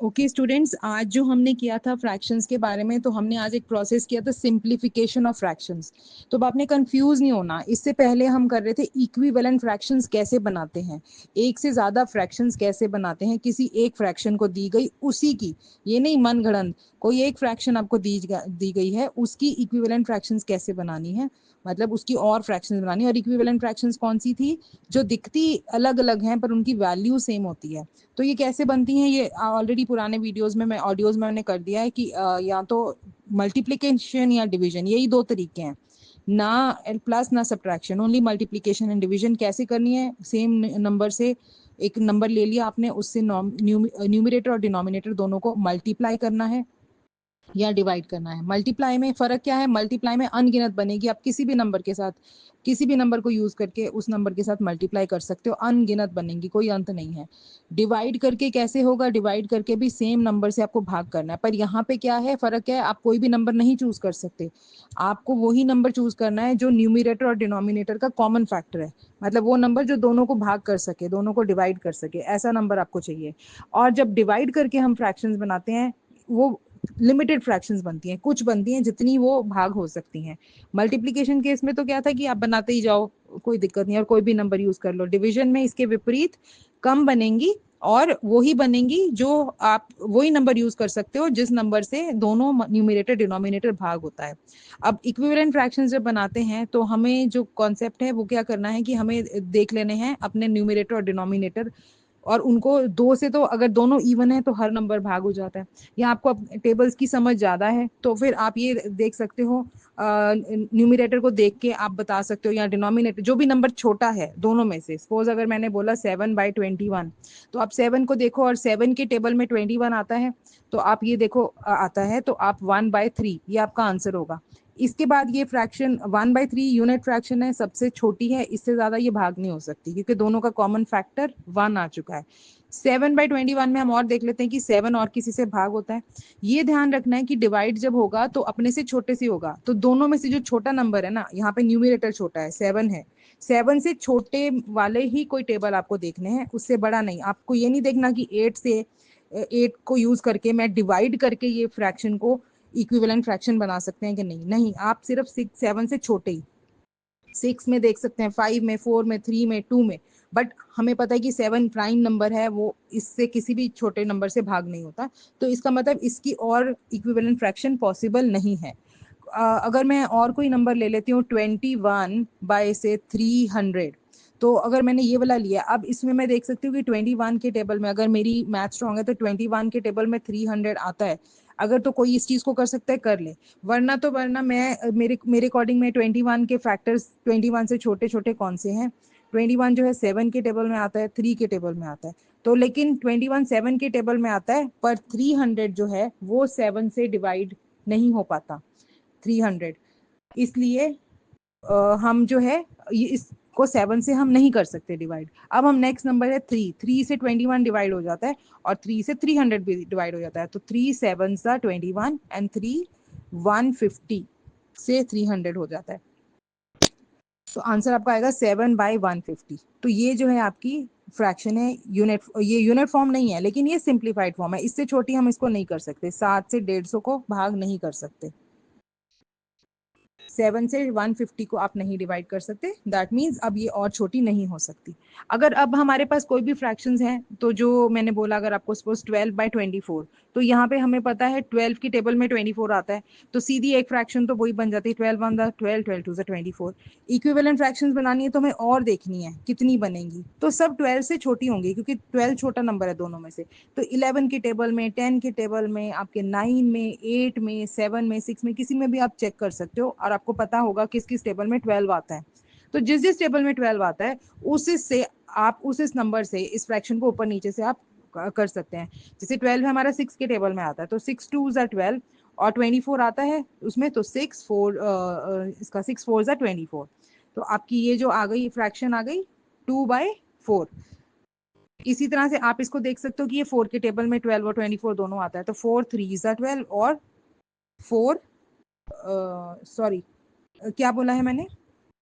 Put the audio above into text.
Okay students, आज जो हमने किया था फ्रैक्शंस के बारे में, तो हमने आज एक प्रोसेस किया था सिंप्लीफिकेशन ऑफ फ्रैक्शंस। तो अब आपने कंफ्यूज नहीं होना। इससे पहले हम कर रहे थे इक्विवेलेंट फ्रैक्शंस कैसे बनाते हैं, एक से ज्यादा फ्रैक्शंस कैसे बनाते हैं किसी एक फ्रैक्शन को दी गई उसी की, ये नहीं मन गढ़ंत, कोई एक फ्रैक्शन आपको दी गई है उसकी इक्विवेलेंट फ्रैक्शंस कैसे बनानी है, मतलब उसकी और फ्रैक्शंस बनानी है। और इक्विवेलेंट फ्रैक्शंस कौन सी थी, जो दिखती अलग अलग हैं पर उनकी वैल्यू सेम होती है। तो ये कैसे बनती हैं, ये ऑलरेडी पुराने वीडियोस में, मैं ऑडियोज में मैंने कर दिया है कि या तो मल्टीप्लिकेशन या डिवीजन, यही दो तरीके हैं, ना प्लस ना subtraction, only multiplication and division. कैसे करनी है, सेम नंबर से एक नंबर ले लिया आपने, उससे न्यूमिरेटर और डिनोमिनेटर दोनों को मल्टीप्लाई करना है या डिवाइड करना है। मल्टीप्लाई में फर्क क्या है, मल्टीप्लाई में अनगिनत बनेगी, आप किसी भी नंबर के साथ, किसी भी नंबर को यूज करके उस नंबर के साथ मल्टीप्लाई कर सकते हो, अनगिनत बनेंगी, कोई अंत नहीं है। डिवाइड करके कैसे होगा, डिवाइड करके भी सेम नंबर से आपको भाग करना है, पर यहाँ पे क्या है, फर्क है, आप कोई भी नंबर नहीं चूज कर सकते, आपको वही नंबर चूज करना है जो न्यूमिरेटर और डिनोमिनेटर का कॉमन फैक्टर है, मतलब वो नंबर जो दोनों को भाग कर सके, दोनों को डिवाइड कर सके, ऐसा नंबर आपको चाहिए। और जब डिवाइड करके हम फ्रैक्शंस बनाते हैं, वो लिमिटेड फ्रैक्शंस बनती हैं, कुछ बनती हैं जितनी वो भाग हो सकती हैं। मल्टीप्लिकेशन केस में तो क्या था कि आप बनाते ही जाओ, कोई दिक्कत नहीं, और कोई भी नंबर यूज कर लो। डिवीजन में इसके विपरीत कम बनेंगी, और वही बनेंगी जो आप वही नंबर यूज कर सकते हो जिस नंबर से दोनों न्यूमिरेटर डिनोमिनेटर भाग होता है। अब इक्विवेलेंट फ्रैक्शंस जब बनाते हैं तो हमें जो कॉन्सेप्ट है वो क्या करना है कि हमें देख लेने हैं अपने न्यूमिरेटर और डिनोमिनेटर, और उनको दो से, तो अगर दोनों इवन है तो हर नंबर भाग हो जाता है। या आपको टेबल्स की समझ ज्यादा है तो फिर आप ये देख सकते हो, न्यूमिरेटर को देख के आप बता सकते हो, या डिनोमिनेटर जो भी नंबर छोटा है दोनों में से, सपोज अगर मैंने बोला 7/21, तो आप 7 को देखो और 7 के टेबल में 21 आता है, तो आप ये देखो आता है, तो आप 1/3, ये आपका आंसर होगा। इसके बाद ये फ्रैक्शन 1/3 यूनिट फ्रैक्शन है, सबसे छोटी है, इससे ज्यादा ये भाग नहीं हो सकती क्योंकि दोनों का कॉमन फैक्टर 1 आ चुका है। 7/21 में हम और देख लेते हैं कि 7 और किसी से भाग होता है। ये ध्यान रखना है कि डिवाइड जब होगा तो अपने से छोटे से होगा, तो दोनों में से जो छोटा नंबर है ना, यहाँ पे न्यूमिरेटर छोटा है, 7 है, 7 से छोटे वाले ही कोई टेबल आपको देखने हैं, उससे बड़ा नहीं। आपको ये नहीं देखना कि 8 को यूज करके मैं डिवाइड करके ये फ्रैक्शन को इक्विवेलेंट फ्रैक्शन बना सकते हैं कि नहीं, नहीं, आप सिर्फ 7 से छोटे ही, 6 में देख सकते हैं, 5 में, 4 में, 3 में, 2 में, बट हमें पता है कि 7 प्राइम नंबर है, वो इससे किसी भी छोटे नंबर से भाग नहीं होता, तो इसका मतलब इसकी और इक्विवेलेंट फ्रैक्शन पॉसिबल नहीं है। अगर मैं और कोई नंबर ले लेती हूँ 21/300, तो अगर मैंने ये वाला लिया, अब इसमें मैं देख सकती हूँ कि 21 के टेबल में, अगर मेरी मैथ स्ट्रॉन्ग है तो 21 के टेबल में 300 आता है। अगर तो कोई इस चीज को कर सकता है कर ले, वरना मैं मेरे अकॉर्डिंग में 21 के फैक्टर्स 21 से छोटे छोटे कौन से हैं। 21 जो है 7 के टेबल में आता है, 3 के टेबल में आता है, तो लेकिन 21 7 के टेबल में आता है, पर 300 जो है वो 7 से डिवाइड नहीं हो पाता, 300। इसलिए हम जो है ये इसको 7 से हम नहीं कर सकते डिवाइड। अब हम नेक्स्ट नंबर है 3 से 21 डिवाइड हो जाता है, और 3 से 300 भी डिवाइड हो जाता है, तो 3 7 सा 21 एंड 3 150 से 300 हो जाता है, तो आंसर आपका आएगा 7/150। तो ये जो है आपकी फ्रैक्शन है यूनिट, ये यूनिट फॉर्म नहीं है लेकिन ये सिंप्लीफाइड फॉर्म है, इससे छोटी हम इसको नहीं कर सकते, 7 से 150 को भाग नहीं कर सकते, 7 से 150 को आप नहीं डिवाइड कर सकते, दैट मीन्स अब ये और छोटी नहीं हो सकती। अगर अब हमारे पास कोई भी फ्रैक्शंस हैं, तो जो मैंने बोला, अगर आपको सपोज 12/24, तो यहाँ पे हमें पता है 12 की टेबल में 24 आता है, तो सीधी एक फ्रैक्शन तो वही बन जाती है, 12 1 12, 12 2 24। इक्विवेलेंट फ्रैक्शंस बनानी है तो हमें और देखनी है कितनी बनेंगी, तो सब 12 से छोटी होंगी क्योंकि 12 छोटा नंबर है दोनों में से। तो 11 के टेबल में, 10 के टेबल में, आपके 9 में, 8 में, 7 में, 6 में, किसी में भी आप चेक कर सकते हो, और आपको पता होगा किस किस टेबल में 12 आता है। तो जिस जिस टेबल में 12 आता है उससे आप उस नंबर से इस फ्रैक्शन को ऊपर नीचे से आप कर सकते हैं। जैसे 12 हमारा 6 के टेबल में आता है, तो 6 2 12, और 24 आता है उसमें, तो 6 4 इसका 6 4 24, तो आपकी ये जो आ गई फ्रैक्शन आ गई 2/4। इसी तरह से आप इसको देख सकते हो कि ये 4 के टेबल में 12 और 24 दोनों आता है, तो 4 3 12, और 4 सॉरी क्या बोला है मैंने,